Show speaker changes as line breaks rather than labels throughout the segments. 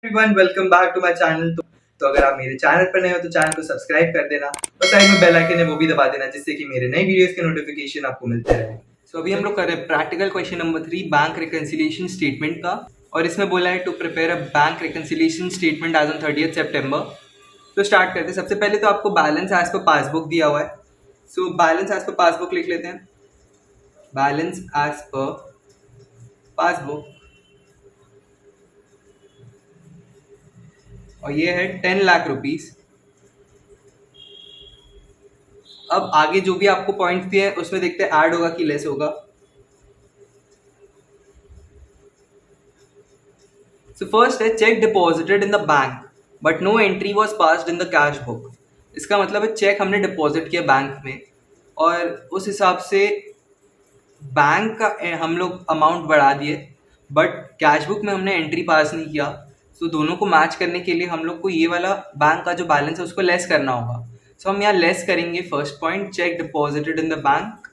Everyone, welcome back to my channel. तो अगर आप मेरे चैनल पर नए हो तो चैनल को सब्सक्राइब कर देना और साइड में बेल आइकन है वो भी दबा देना, जिससे कि मेरे नए वीडियोस के नोटिफिकेशन आपको मिलते रहे। सो अभी हम लोग कर रहे हैं practical question number 3 bank reconciliation statement का, और इसमें बोला है to prepare a bank reconciliation statement as on 30 September. तो स्टार्ट करते हैं। सबसे पहले तो आपको बैलेंस एज पर पासबुक दिया हुआ है। So balance as per passbook लिख लेते हैं। बैलेंस एज पर पासबुक, और ये है 10 लाख रुपीस। अब आगे जो भी आपको पॉइंट्स दिए हैं उसमें देखते हैं ऐड होगा कि लेस होगा। सो फर्स्ट है cheque deposited in the bank but no entry was passed in the cash book. इसका मतलब है चेक हमने डिपॉजिट किया बैंक में और उस हिसाब से बैंक का हम लोग अमाउंट बढ़ा दिए, बट कैश बुक में हमने एंट्री पास नहीं किया। सो दोनों को मैच करने के लिए हम लोग को ये वाला बैंक का जो बैलेंस है उसको लेस करना होगा। सो हम यहाँ लेस करेंगे first point check deposited in the bank,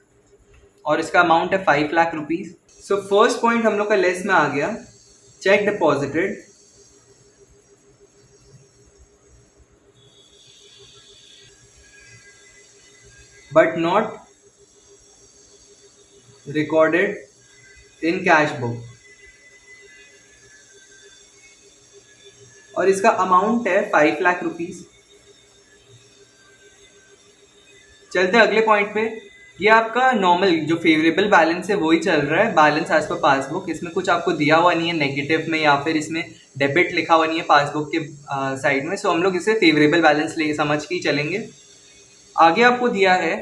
और इसका अमाउंट है 5 lakh rupees. So first point हम लोग का लेस में आ गया check deposited but not recorded in cash book, और इसका अमाउंट है 5 लाख रुपीज। चलते अगले पॉइंट पे। ये आपका नॉर्मल जो फेवरेबल बैलेंस है वही चल रहा है, बैलेंस एज पर पासबुक। इसमें कुछ आपको दिया हुआ नहीं है नेगेटिव में, या फिर इसमें डेबिट लिखा हुआ नहीं है पासबुक के साइड में। सो हम लोग इसे फेवरेबल बैलेंस ले समझ के ही चलेंगे। आगे आपको दिया है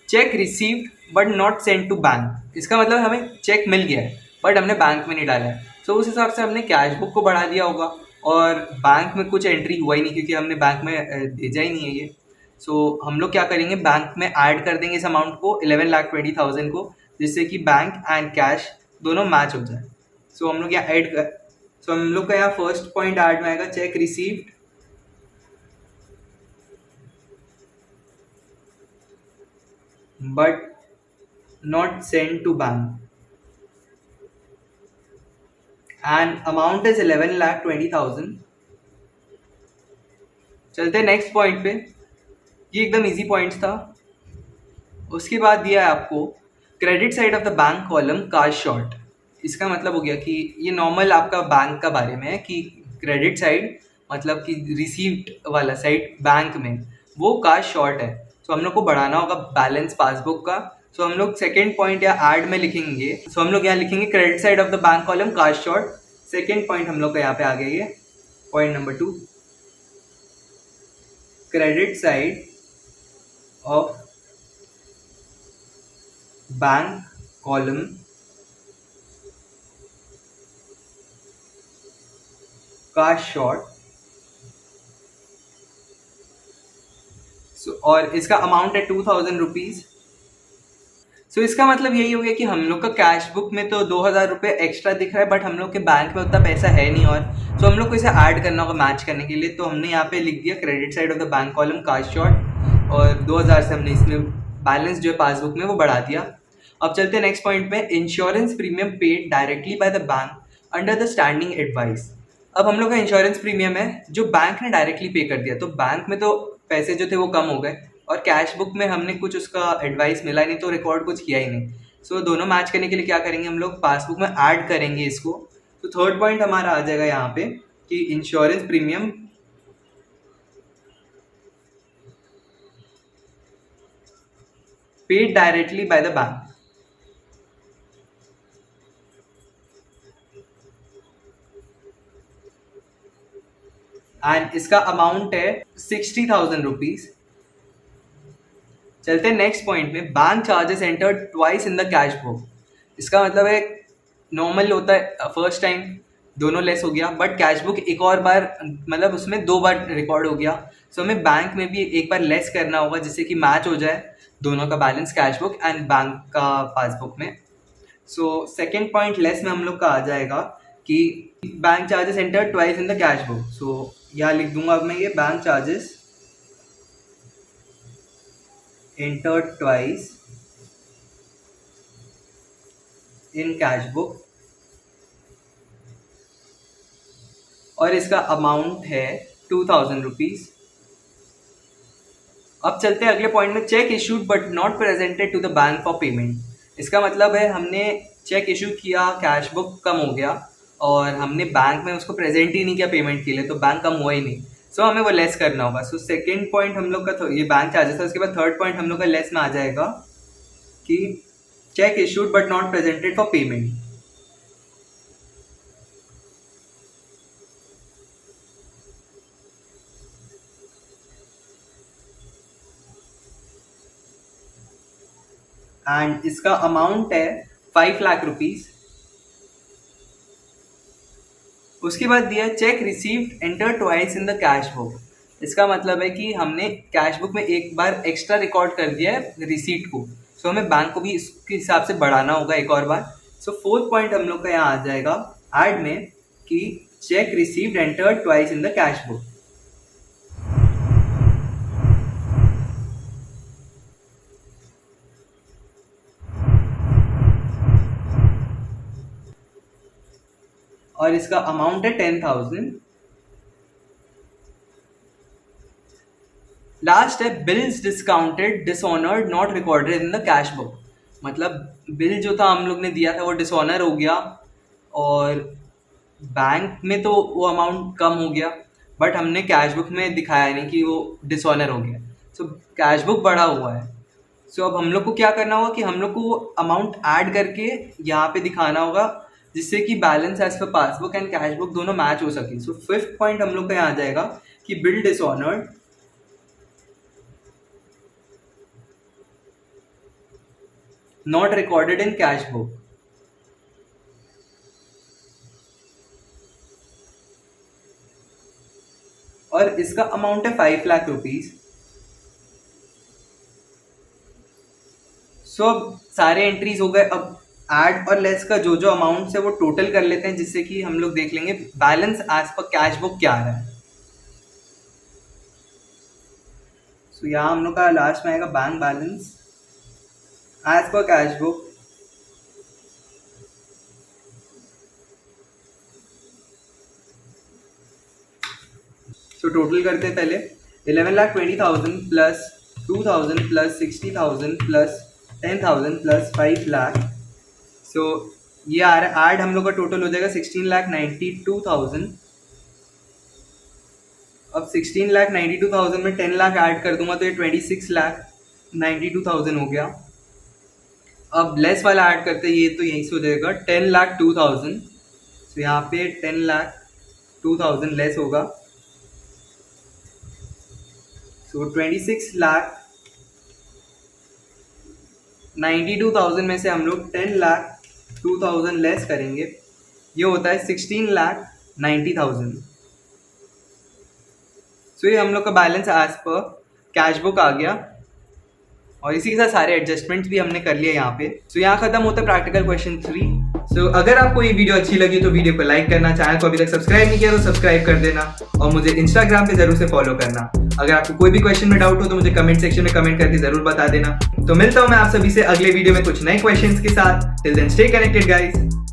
cheque received but not send to bank. इसका मतलब हमें चेक मिल गया है बट हमने बैंक में नहीं डाला है। सो उस हिसाब से हमने कैश बुक को बढ़ा दिया होगा, और बैंक में कुछ एंट्री हुआ ही नहीं क्योंकि हमने बैंक में भेजा ही नहीं है ये। सो हम लोग क्या करेंगे, बैंक में ऐड कर देंगे इस अमाउंट को 11,20,000 को, जिससे कि बैंक एंड कैश दोनों मैच हो जाए। सो हम लोग यहाँ ऐड कर सो हम लोग का यहाँ फर्स्ट पॉइंट ऐड में आएगा cheque received but not send to bank and amount is 11,20,000। चलते हैं नेक्स्ट पॉइंट पे। ये एकदम इजी पॉइंट्स था। उसके बाद दिया है आपको credit side of the bank column काश शॉर्ट। इसका मतलब हो गया कि ये नॉर्मल आपका बैंक का बारे में है कि क्रेडिट साइड मतलब कि रिसीव्ड वाला साइड बैंक में वो काश शॉर्ट है। सो हम लोग को बढ़ाना होगा बैलेंस पासबुक का। सो हम लोग सेकेंड पॉइंट या ऐड में लिखेंगे। सो हम लोग यहाँ लिखेंगे credit side of the bank column काश शॉर्ट। सेकेंड पॉइंट हम लोग का यहाँ पे आ गया ये point number 2, credit side of bank column का शॉर्ट। और इसका अमाउंट है 2,000 रुपीज। सो इसका मतलब यही हो गया कि हम लोग का कैश बुक में तो 2,000 रुपये एक्स्ट्रा दिख रहा है, बट हम लोग के बैंक में उतना पैसा है नहीं, और सो हम लोग को इसे ऐड करना होगा मैच करने के लिए। तो हमने यहाँ पे लिख दिया credit side of the bank column काश शॉर्ट, और 2,000 से हमने इसमें बैलेंस जो है पासबुक में वो बढ़ा दिया। अब चलते हैं नेक्स्ट पॉइंट पे। Insurance premium paid directly by the bank under the standing advice. अब हम लोग का इंश्योरेंस प्रीमियम है जो बैंक ने डायरेक्टली पे कर दिया, तो बैंक में तो पैसे जो थे वो कम हो गए, और कैश बुक में हमने कुछ उसका एडवाइस मिला ही नहीं, तो रिकॉर्ड कुछ किया ही नहीं। सो दोनों मैच करने के लिए क्या करेंगे, हम लोग पासबुक में ऐड करेंगे इसको। तो थर्ड पॉइंट हमारा आ जाएगा यहाँ पे कि insurance premium paid directly by the bank, and इसका अमाउंट है 60,000 रुपीज। चलते हैं नेक्स्ट पॉइंट में। Bank charges entered twice in the cash book. इसका मतलब है नॉर्मल होता है फर्स्ट टाइम दोनों लेस हो गया, बट कैश बुक एक और बार मतलब उसमें 2 बार रिकॉर्ड हो गया। सो हमें बैंक में भी एक बार लेस करना होगा जिससे कि मैच हो जाए दोनों का balance, cash book and bank का पासबुक में। सो सेकेंड पॉइंट लेस में हम लोग का आ जाएगा कि bank charges entered twice in the cash book. So यहाँ लिख दूंगा अब मैं ये bank charges entered twice in cash book और इसका अमाउंट है 2000 रुपीज़। अब चलते हैं अगले पॉइंट में, cheque issued but not presented to the bank for payment. इसका मतलब है हमने चेक इशू किया, कैश बुक कम हो गया और हमने बैंक में उसको प्रेजेंट ही नहीं किया पेमेंट के लिए, तो बैंक कम हुआ ही नहीं। सो हमें वो लेस करना होगा। सो सेकेंड पॉइंट हम लोग का ये बैंक चार्जेस था। उसके बाद थर्ड पॉइंट हम लोग का लेस में आ जाएगा कि check issued but not presented for payment. And इसका अमाउंट है 5 लाख रुपीज़। उसके बाद दिया check received enter twice in the cash book. इसका मतलब है कि हमने कैश बुक में एक बार एक्स्ट्रा रिकॉर्ड कर दिया है रिसीट को, सो हमें बैंक को भी इसके हिसाब से बढ़ाना होगा एक और बार। सो फोर्थ पॉइंट हम लोग का यहाँ आ जाएगा ऐड में कि check received enter twice in the cash book. और इसका अमाउंट है 10,000। लास्ट है bills discounted dishonoured not recorded in the cash book. मतलब बिल जो था हम लोग ने दिया था वो डिसऑनर हो गया और बैंक में तो वो अमाउंट कम हो गया, बट हमने कैश बुक में दिखाया नहीं कि वो डिसऑनर हो गया। सो कैश बुक बढ़ा हुआ है। सो अब हम लोग को क्या करना होगा कि हम लोग को वो अमाउंट ऐड करके यहाँ पे दिखाना होगा, जिससे कि balance as per passbook and cash book दोनों मैच हो सके। सो फिफ्थ पॉइंट हम लोग का यहाँ आ जाएगा कि bill dishonoured not recorded in cash book. और इसका अमाउंट है 5 लाख रुपीज। सो अब सारे एंट्रीज हो गए। अब ऐड और लेस का जो जो अमाउंट है वो टोटल कर लेते हैं, जिससे कि हम लोग देख लेंगे balance as per cash book क्या आ रहा है। सो यहाँ हम लोग का लास्ट में आएगा bank balance as per cash book. So total करते हैं पहले 11,20,000 plus 2,000 plus 60,000 plus 10,000 plus 5 lakh. So ये आ रहा है ऐड हम लोग का टोटल हो जाएगा 16,92,000। अब 16,92,000 में 10 लाख ऐड कर दूंगा तो ये 26,92,000 हो गया। अब लेस वाला ऐड करते हैं, ये तो यहीं से हो जाएगा 10,02,000। तो यहाँ पे 10,02,000 लेस होगा, तो 26,92,000 में से हम लोग 10,02,000 लेस करेंगे, ये होता है 16,90,000। सो ये हम लोग का balance as per cash book आ गया और इसी के साथ सारे एडजस्टमेंट्स भी हमने कर लिए यहाँ पे। सो यहाँ खत्म होता है प्रैक्टिकल क्वेश्चन 3। सो अगर आपको ये वीडियो अच्छी लगी तो वीडियो को लाइक करना, चैनल को अभी तक सब्सक्राइब नहीं किया तो सब्सक्राइब कर देना और मुझे इंस्टाग्राम पे जरूर से फॉलो करना। अगर आपको कोई भी क्वेश्चन में डाउट हो तो मुझे कमेंट सेक्शन में कमेंट करके जरूर बता देना। तो मिलता हूँ मैं आप सभी से अगले वीडियो में कुछ नए क्वेश्चंस के साथ। Till then stay connected guys.